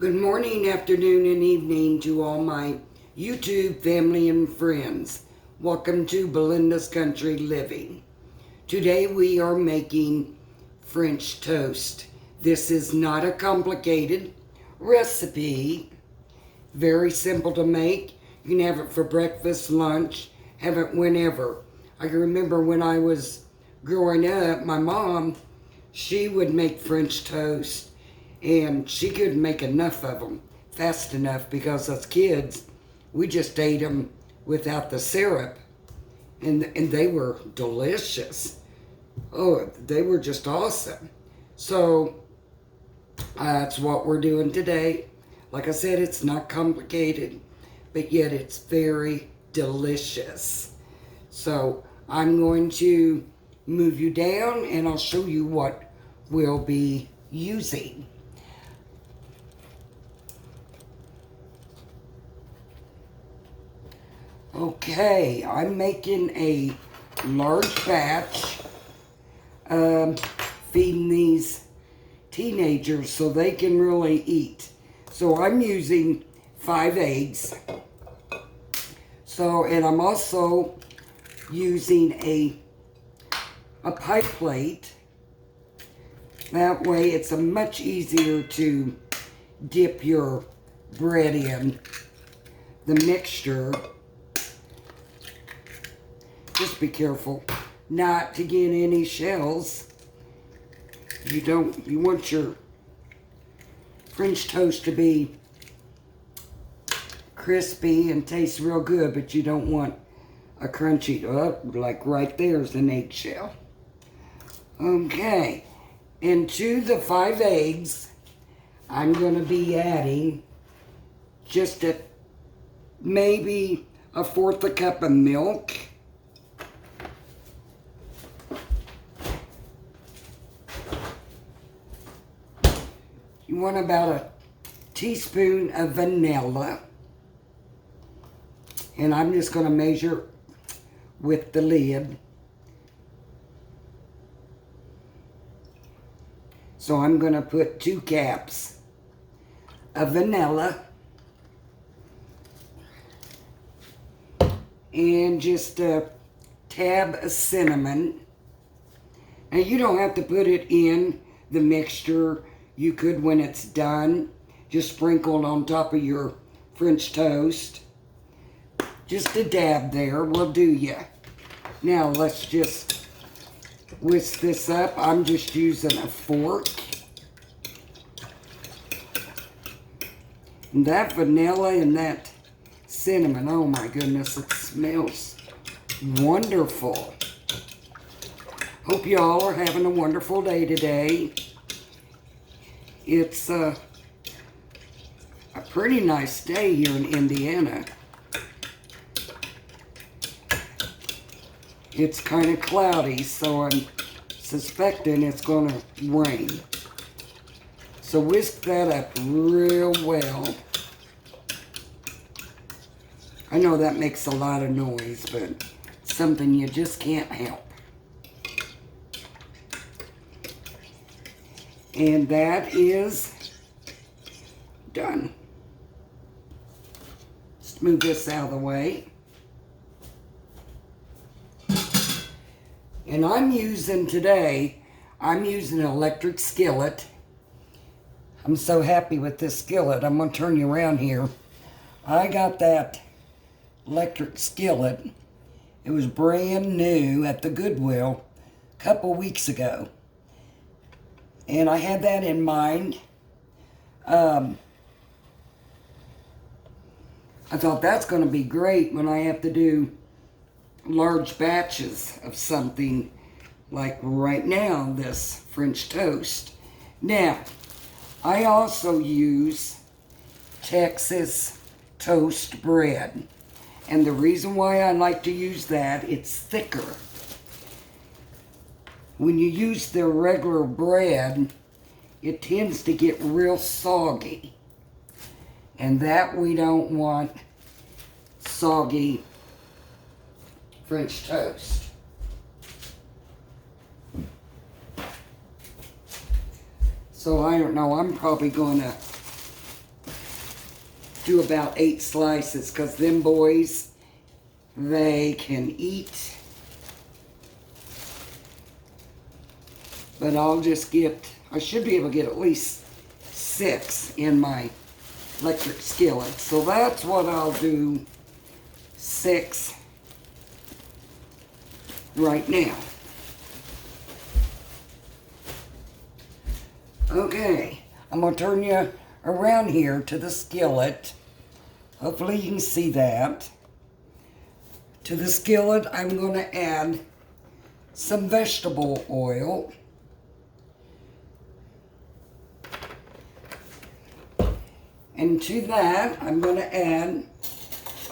Good morning, afternoon, and evening to all my YouTube family and friends. Welcome to Belinda's Country Living. Today we are making French toast. This is not a complicated recipe. Very simple to make. You can have it for breakfast, lunch, have it whenever. I can remember when I was growing up, my mom, she would make French toast. And she couldn't make enough of them fast enough because as kids, we just ate them without the syrup. And they were delicious. Oh, they were just awesome. So that's what we're doing today. Like I said, it's not complicated, but yet it's very delicious. So I'm going to move you down and I'll show you what we'll be using. Okay, I'm making a large batch, feeding these teenagers so they can really eat. So I'm using 5 eggs. So, and I'm also using a pie plate. That way it's a much easier to dip your bread in the mixture. Just be careful not to get any shells. You want your French toast to be crispy and taste real good, but you don't want a crunchy, like right there's an eggshell. Okay, and to the 5 eggs, I'm gonna be adding just maybe a 1/4 cup of milk. You want about a teaspoon of vanilla. And I'm just going to measure with the lid. So I'm going to put 2 caps of vanilla. And just a tab of cinnamon. Now you don't have to put it in the mixture. You could, when it's done, just sprinkle it on top of your French toast. Just a dab there will do ya. Now let's just whisk this up. I'm just using a fork. And that vanilla and that cinnamon, oh my goodness, it smells wonderful. Hope you all are having a wonderful day today. It's a pretty nice day here in Indiana. It's kind of cloudy, so I'm suspecting it's going to rain. So whisk that up real well. I know that makes a lot of noise, but it's something you just can't help. And that is done. Let's move this out of the way. And I'm using an electric skillet. I'm so happy with this skillet. I'm going to turn you around here. I got that electric skillet. It was brand new at the Goodwill a couple weeks ago. And I had that in mind. I thought that's going to be great when I have to do large batches of something like right now, this French toast. Now, I also use Texas toast bread. And the reason why I like to use that, it's thicker. When you use the regular bread, it tends to get real soggy. And that we don't want soggy French toast. So I don't know, I'm probably going to do about 8 slices because them boys, they can eat. But I'll just get, I should be able to get at least 6 in my electric skillet. So that's what I'll do, 6 right now. Okay, I'm going to turn you around here to the skillet. Hopefully you can see that. To the skillet, I'm going to add some vegetable oil. And to that, I'm going to add,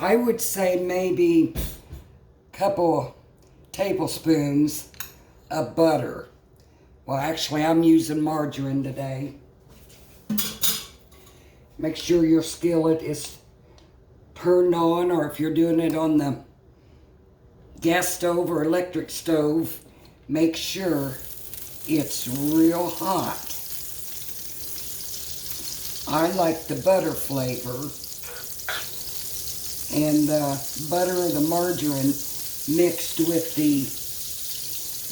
I would say maybe a couple tablespoons of butter. Well, actually, I'm using margarine today. Make sure your skillet is turned on, or if you're doing it on the gas stove or electric stove, make sure it's real hot. I like the butter flavor, and the butter or the margarine mixed with the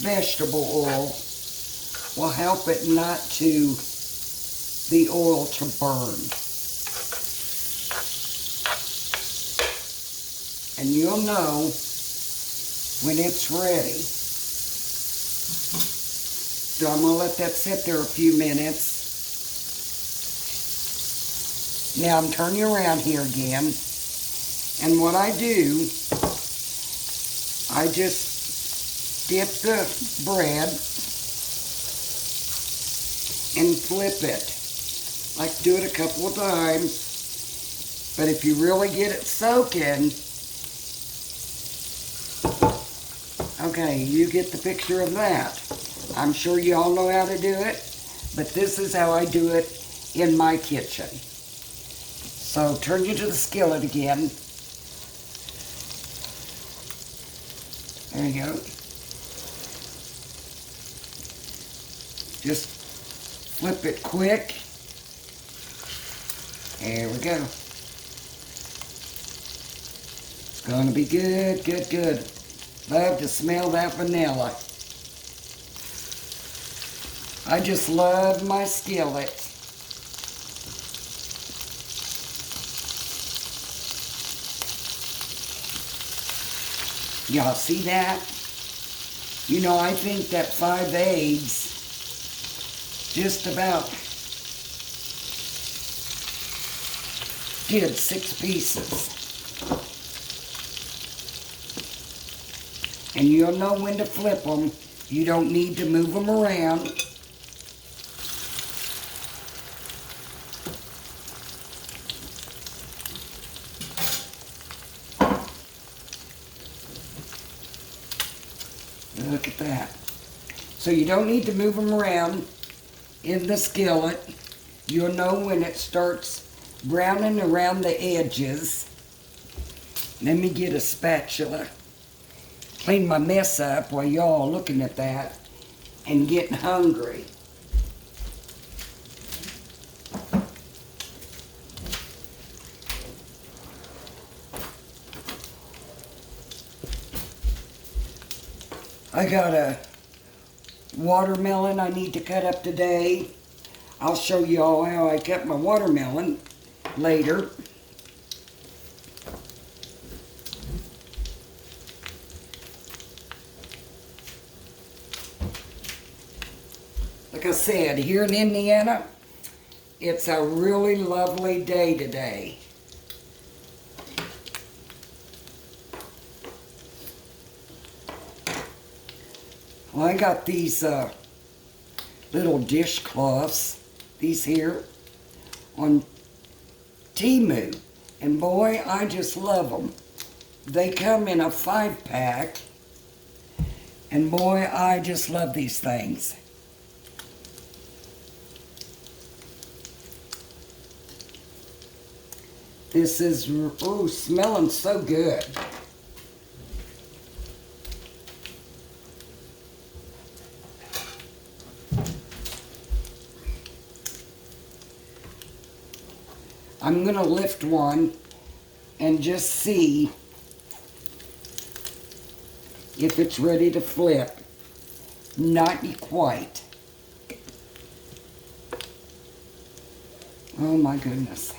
vegetable oil will help it not to, the oil to burn. And you'll know when it's ready. So I'm going to let that sit there a few minutes. Now I'm turning around here again. And what I do, I just dip the bread and flip it. Like do it a couple of times. But if you really get it soaking, okay, you get the picture of that. I'm sure you all know how to do it, but this is how I do it in my kitchen. So turn you to the skillet again. There you go. Just flip it quick. There we go. It's going to be good, good, good. Love to smell that vanilla. I just love my skillet. Y'all see that? You know, I think that 5 eggs just about did 6 pieces. And you'll know when to flip them. You don't need to move them around. Look at that. So you don't need to move them around in the skillet. You'll know when it starts browning around the edges. Let me get a spatula. Clean my mess up while y'all looking at that and getting hungry. I got a watermelon I need to cut up today. I'll show you all how I cut my watermelon later. Like I said, here in Indiana, it's a really lovely day today. Well, I got these little dishcloths, these here, on Temu. And boy, I just love them. They come in a 5-pack. And boy, I just love these things. This is, oh, smelling so good. I'm going to lift one and just see if it's ready to flip. Not quite. Oh my goodness.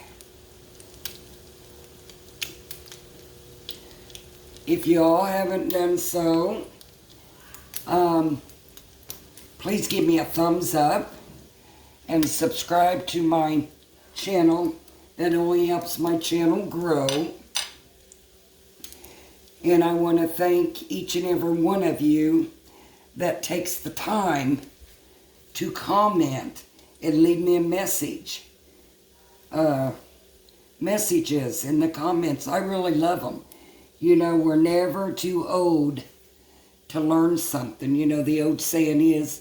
If you all haven't done so, please give me a thumbs up and subscribe to my channel. That only helps my channel grow. And I want to thank each and every one of you that takes the time to comment and leave me a message. Messages in the comments. I really love them. You know, we're never too old to learn something. You know, the old saying is,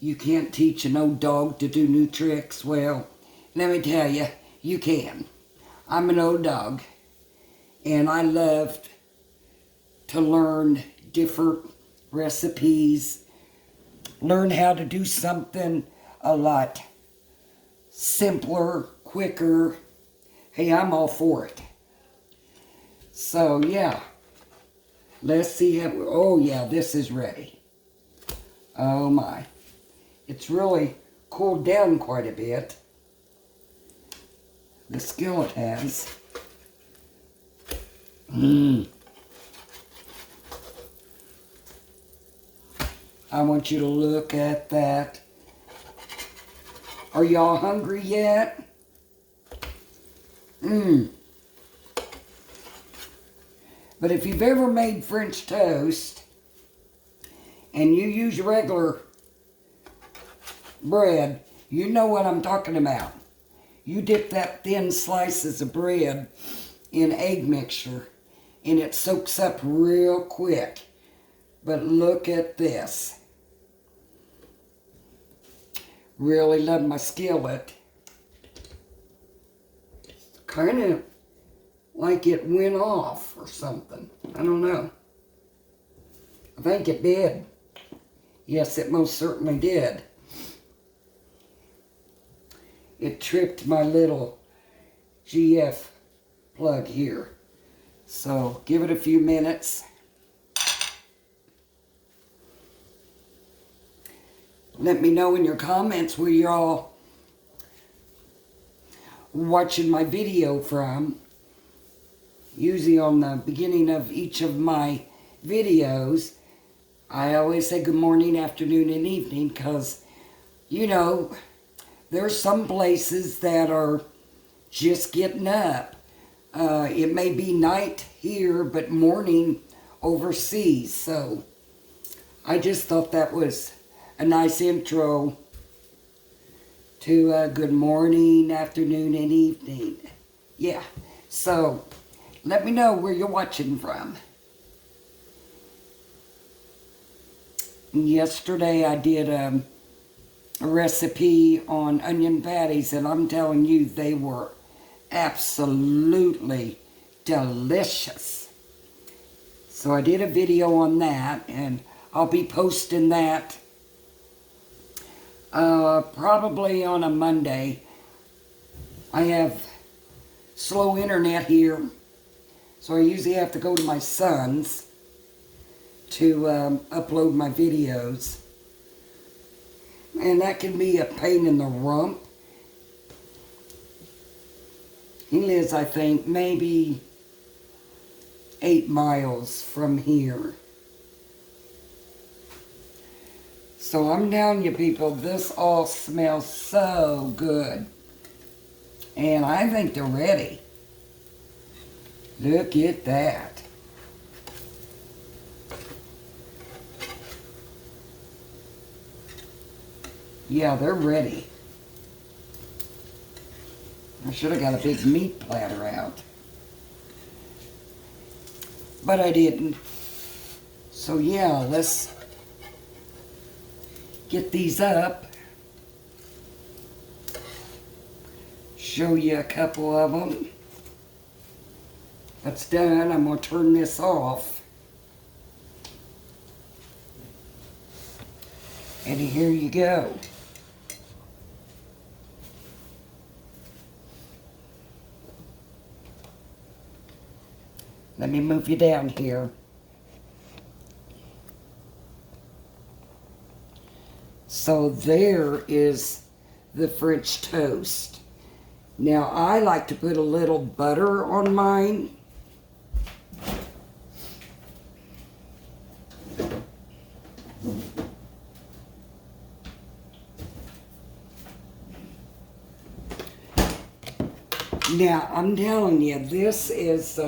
you can't teach an old dog to do new tricks. Well, let me tell you, you can. I'm an old dog, and I loved to learn different recipes, learn how to do something a lot simpler, quicker. Hey, I'm all for it. So, yeah. Let's see how... Oh, yeah, this is ready. Oh, my. It's really cooled down quite a bit. The skillet has. I want you to look at that. Are y'all hungry yet? But if you've ever made French toast and you use regular bread, you know what I'm talking about. You dip that thin slices of bread in egg mixture and it soaks up real quick. But look at this. Really love my skillet. Kind of like it went off or something. I don't know. I think it did. Yes, it most certainly did. It tripped my little GF plug here. So give it a few minutes. Let me know in your comments where you're all watching my video from. Usually on the beginning of each of my videos, I always say good morning, afternoon, and evening because, you know, there's some places that are just getting up. It may be night here, but morning overseas. So I just thought that was a nice intro to good morning, afternoon, and evening. Yeah, so let me know where you're watching from. Yesterday I did a recipe on onion patties, and I'm telling you, they were absolutely delicious. So I did a video on that, and I'll be posting that probably on a Monday. I have slow internet here, so I usually have to go to my son's to upload my videos. And that can be a pain in the rump. He lives, I think, maybe 8 miles from here. So I'm telling you people, this all smells so good. And I think they're ready. Look at that. Yeah, they're ready. I should have got a big meat platter out. But I didn't. So yeah, let's get these up. Show you a couple of them. That's done. I'm going to turn this off. And here you go. Let me move you down here. So there is the French toast. Now I like to put a little butter on mine. Now I'm telling you, this is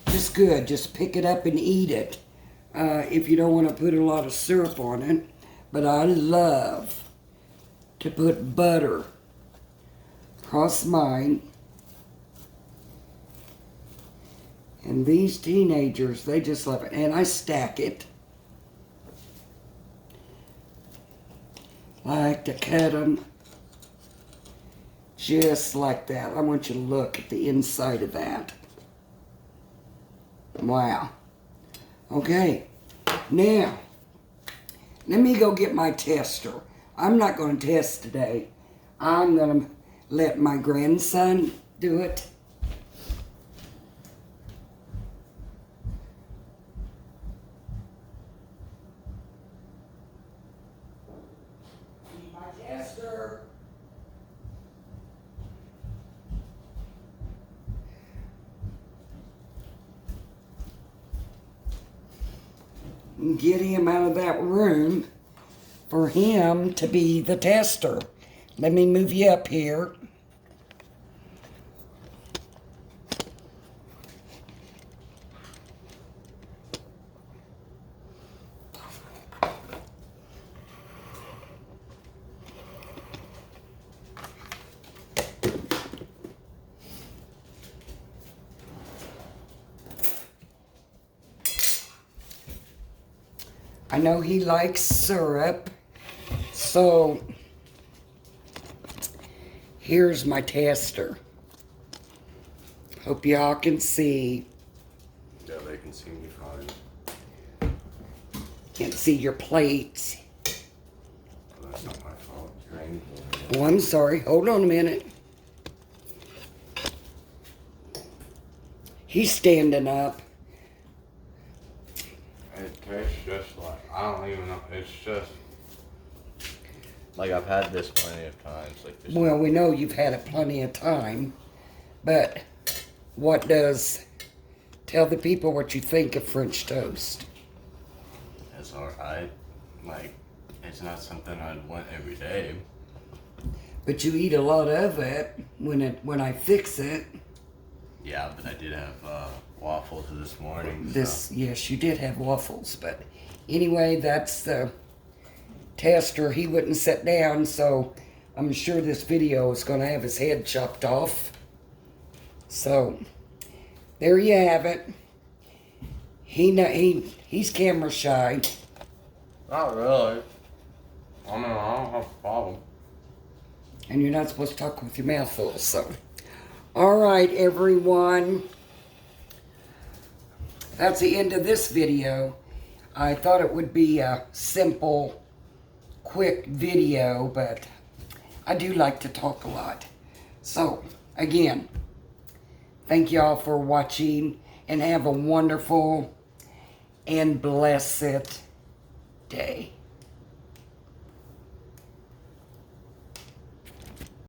just good. Just pick it up and eat it. If you don't want to put a lot of syrup on it. But I love to put butter across mine. And these teenagers, they just love it. And I stack it. I like to cut them just like that. I want you to look at the inside of that. Wow. Okay. Now, let me go get my tester. I'm not going to test today. I'm going to let my grandson do it. Need my tester. Get him out of that room for him to be the tester. Let me move you up here. I know he likes syrup, so here's my tester. Hope y'all can see. Yeah, they can see me fine. Can't see your plates. Well, that's not my fault. You're angry. Oh, I'm sorry. Hold on a minute. He's standing up. It tastes just like, I don't even know, it's just, like I've had this plenty of times. Like this. Well, we know you've had it plenty of time, but what does, tell the people what you think of French toast. It's alright. Like, it's not something I'd want every day. But you eat a lot of it when I fix it. Yeah, but I did have waffles this morning. Yes, you did have waffles, but anyway, that's the tester. He wouldn't sit down, so I'm sure this video is going to have his head chopped off. So there you have it. He's camera shy. Not really. I mean, I don't have a problem. And you're not supposed to talk with your mouth full, so. All right, everyone. That's the end of this video. I thought it would be a simple, quick video, but I do like to talk a lot. So, again, thank y'all for watching, and have a wonderful and blessed day.